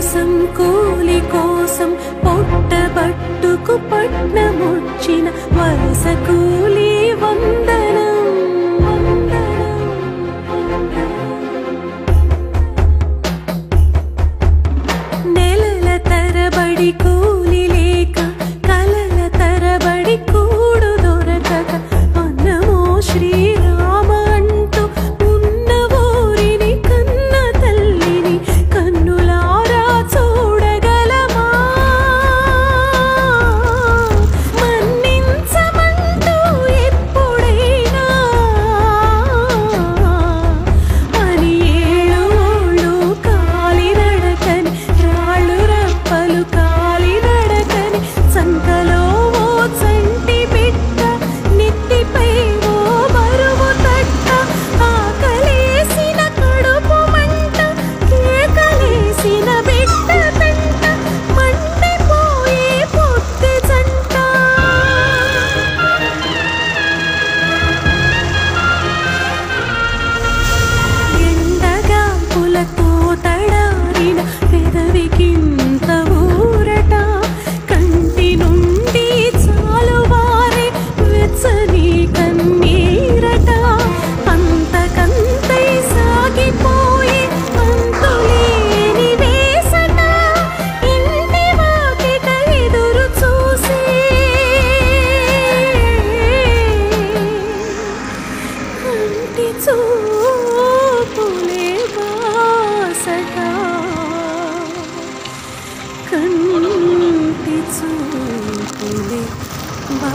కోసం కూలి కోసం పొట్టబట్టుకు పట్నమొచ్చిన వలస కూలి వందనం నెలల తరబడి కూలి లేక కలల తరబడి కూడు దొరకక అన్నమో శ్రీరామ అంటూ ఉన్న ఊరిని కన్న తల్లిని కన్నులారా చూడగలమా మన్నించమంటూ ఎప్పుడైనా అని ఏళ్ళు కాలి నడకని రాళ్ళు రప్పలు కాలి నడకని సంతలో ఓ చంటి బిడ్డ నెత్తిపై ఓ బరువు తట్ట ఆకలేసిన కడుపు మంట కేకలేసిన బిడ్డ పెంట మండిపోయే పొత్తి జంట ఎండగాల్పులతో తడారిన పెదవికింత ఊరట కంటి నుండి చాలువారే వెచ్చని కన్నీరట అంతకంతై సాగిపోయే అంతులేని వేసట ఇంటి వాకిట ఎదురు చూసే కంటి చూపులే బాసట కంటి చూపులే బాసట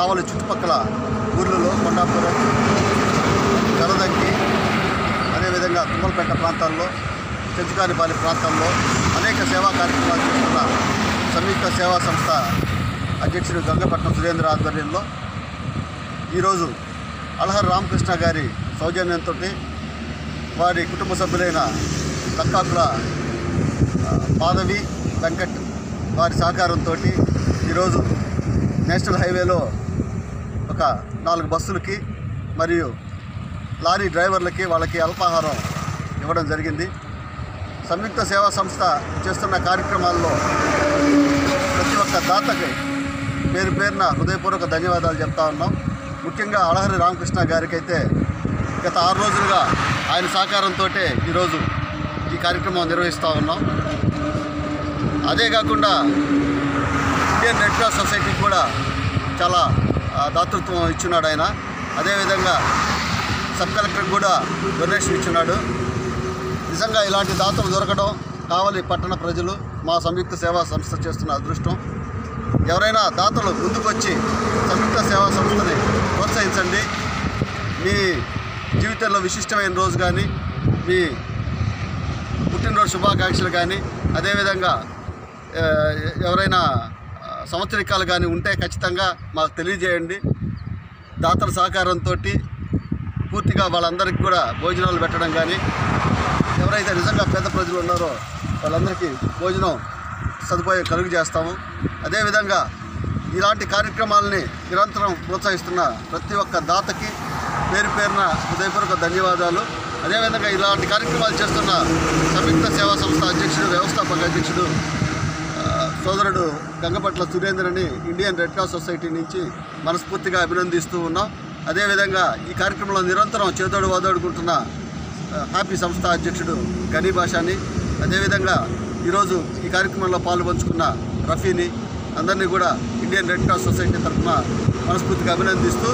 కావలి చుట్టుపక్కల ఊర్లలో కొండాపురం, గరదంకి, అదేవిధంగా తుమ్మలపేట ప్రాంతాల్లో, చెంచుకానిపాలి ప్రాంతాల్లో అనేక సేవా కార్యక్రమాలు చేస్తున్న సంయుక్త సేవా సంస్థ అధ్యక్షుడు గంగపట్నం సురేంద్ర ఆధ్వర్యంలో ఈరోజు అలహరి రామకృష్ణ గారి సౌజన్యంతో వారి కుటుంబ సభ్యులైన లక్కాకుల మాధవి, వెంకట్ వారి సహకారంతో ఈరోజు నేషనల్ హైవేలో ఒక 4 బస్సులకి మరియు లారీ డ్రైవర్లకి వాళ్ళకి అల్పాహారం ఇవ్వడం జరిగింది. సంయుక్త సేవా సంస్థ చేస్తున్న కార్యక్రమాల్లో ప్రతి ఒక్క దాతకి పేరున హృదయపూర్వక ధన్యవాదాలు చెప్తా ఉన్నాం. ముఖ్యంగా అలహరి రామకృష్ణ గారికి అయితే గత 6 రోజులుగా ఆయన సహకారంతో ఈరోజు ఈ కార్యక్రమం నిర్వహిస్తూ ఉన్నాం. అదే కాకుండా ఇండియన్ రెడ్ క్రాస్ సొసైటీకి కూడా చాలా దాతృత్వం ఇచ్చున్నాడు ఆయన. అదేవిధంగా సబ్ కలెక్టర్కి కూడా డొనేషన్ ఇచ్చున్నాడు. నిజంగా ఇలాంటి దాతలు దొరకడం కావలి పట్టణ ప్రజలు, మా సంయుక్త సేవా సంస్థ చేస్తున్న అదృష్టం. ఎవరైనా దాతలు ముందుకొచ్చి సంయుక్త సేవా సంస్థని ప్రోత్సహించండి. మీ జీవితంలో విశిష్టమైన రోజు కానీ, మీ పుట్టినరోజు శుభాకాంక్షలు కానీ, అదేవిధంగా ఎవరైనా సంవత్సరికాలు కానీ ఉంటే ఖచ్చితంగా మాకు తెలియజేయండి. దాతల సహకారంతో పూర్తిగా వాళ్ళందరికీ కూడా భోజనాలు పెట్టడం కానీ, ఎవరైతే నిజంగా పేద ప్రజలు ఉన్నారో వాళ్ళందరికీ భోజనం సదుపాయం కలుగు చేస్తాము. అదేవిధంగా ఇలాంటి కార్యక్రమాలని నిరంతరం ప్రోత్సహిస్తున్న ప్రతి ఒక్క దాతకి పేరున హృదయపూర్వక ధన్యవాదాలు. అదేవిధంగా ఇలాంటి కార్యక్రమాలు చేస్తున్న సంయుక్త సేవా సంస్థ అధ్యక్షుడు, వ్యవస్థాపక అధ్యక్షుడు సోదరుడు గంగపట్ల సురేంద్రని ఇండియన్ రెడ్ క్రాస్ సొసైటీ నుంచి మనస్ఫూర్తిగా అభినందిస్తూ ఉన్నాం. అదేవిధంగా ఈ కార్యక్రమంలో నిరంతరం చేదోడు వాదోడుకుంటున్న హ్యాపీ సంస్థ అధ్యక్షుడు గనీ భాషాని, అదేవిధంగా ఈరోజు ఈ కార్యక్రమంలో పాల్పంచుకున్న రఫీని, అందరినీ కూడా ఇండియన్ రెడ్ క్రాస్ సొసైటీ తరఫున మనస్ఫూర్తిగా అభినందిస్తూ,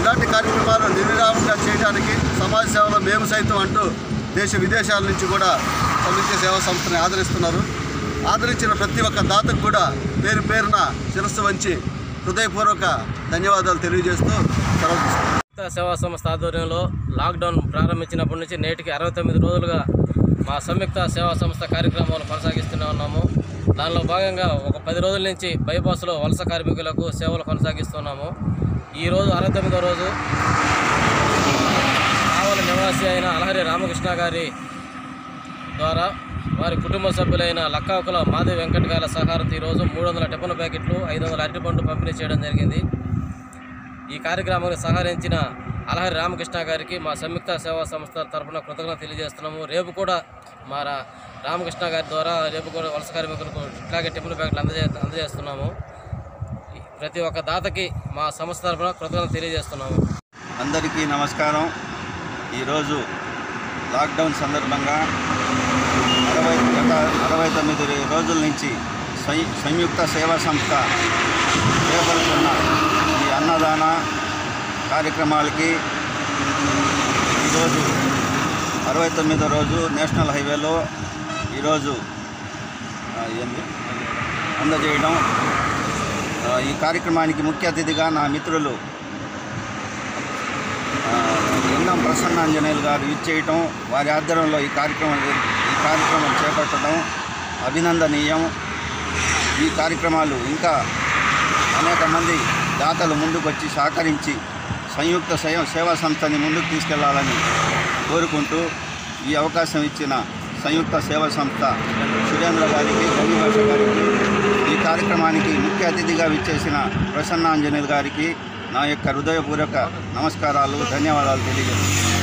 ఇలాంటి కార్యక్రమాలు నిర్విరామంగా చేయడానికి సమాజ సేవలో మేము సైతం అంటూ దేశ విదేశాల నుంచి కూడా సంయుక్త సేవా సంస్థని ఆదరిస్తున్నారు. ఆదరించిన ప్రతి ఒక్క దాతకు కూడా పేరున శిరస్సు వంచి హృదయపూర్వక ధన్యవాదాలు తెలియజేస్తూ సెలవు తీసుకుంటాం. సేవా సంస్థ ఆధ్వర్యంలో లాక్డౌన్ ప్రారంభించినప్పటి నుంచి నేటికి 69 రోజులుగా మా సంయుక్త సేవా సంస్థ కార్యక్రమాలు కొనసాగిస్తూనే ఉన్నాము. దానిలో భాగంగా ఒక 10 రోజుల నుంచి బైపాస్లో వలస కార్మికులకు సేవలు కొనసాగిస్తున్నాము. ఈరోజు 69వ రోజు కావలి నివాసి అయిన అలహరి రామకృష్ణ గారి ద్వారా వారి కుటుంబ సభ్యులైన లక్కాకుల మాధవి, వెంకట్ గారి సహకారంతో ఈరోజు 300 టిఫిన్ ప్యాకెట్లు, 500 అరటిపండ్లు పంపిణీ చేయడం జరిగింది. ఈ కార్యక్రమానికి సహకరించిన అలహరి రామకృష్ణ గారికి మా సంయుక్త సేవా సంస్థ తరఫున కృతజ్ఞత తెలియజేస్తున్నాము. రేపు కూడా మా రామకృష్ణ గారి ద్వారా రేపు కూడా వలస కార్మికులకు ఇట్లాగే టిఫిన్ ప్యాకెట్లు అందజేస్తున్నాము. ప్రతి ఒక్క దాతకి మా సంస్థ తరఫున కృతజ్ఞత తెలియజేస్తున్నాము. అందరికీ నమస్కారం. ఈరోజు లాక్డౌన్ సందర్భంగా 69 రోజుల నుంచి సంయుక్త సేవా సంస్థ చేపడుతున్న ఈ అన్నదాన కార్యక్రమాలకి ఈరోజు 69వ రోజు నేషనల్ హైవేలో ఈరోజు అందజేయడం. ఈ కార్యక్రమానికి ముఖ్య అతిథిగా నా మిత్రులు లింగం ప్రసన్నాంజనేయులు గారు ఇచ్చేయటం, వారి ఆధ్వర్యంలో ఈ కార్యక్రమం చేపట్టడం అభినందనీయం. ఈ కార్యక్రమాలు ఇంకా అనేక మంది దాతలు ముందుకొచ్చి సహకరించి సంయుక్త సేవా సంస్థని ముందుకు తీసుకెళ్లాలని కోరుకుంటూ ఈ అవకాశం ఇచ్చిన సంయుక్త సేవా సంస్థ సురేంద్ర గారికి, గంగిభాష గారికి, ఈ కార్యక్రమానికి ముఖ్య అతిథిగా విచ్చేసిన ప్రసన్నాంజనేయులు గారికి నా యొక్క హృదయపూర్వక నమస్కారాలు, ధన్యవాదాలు తెలియజేస్తున్నాను.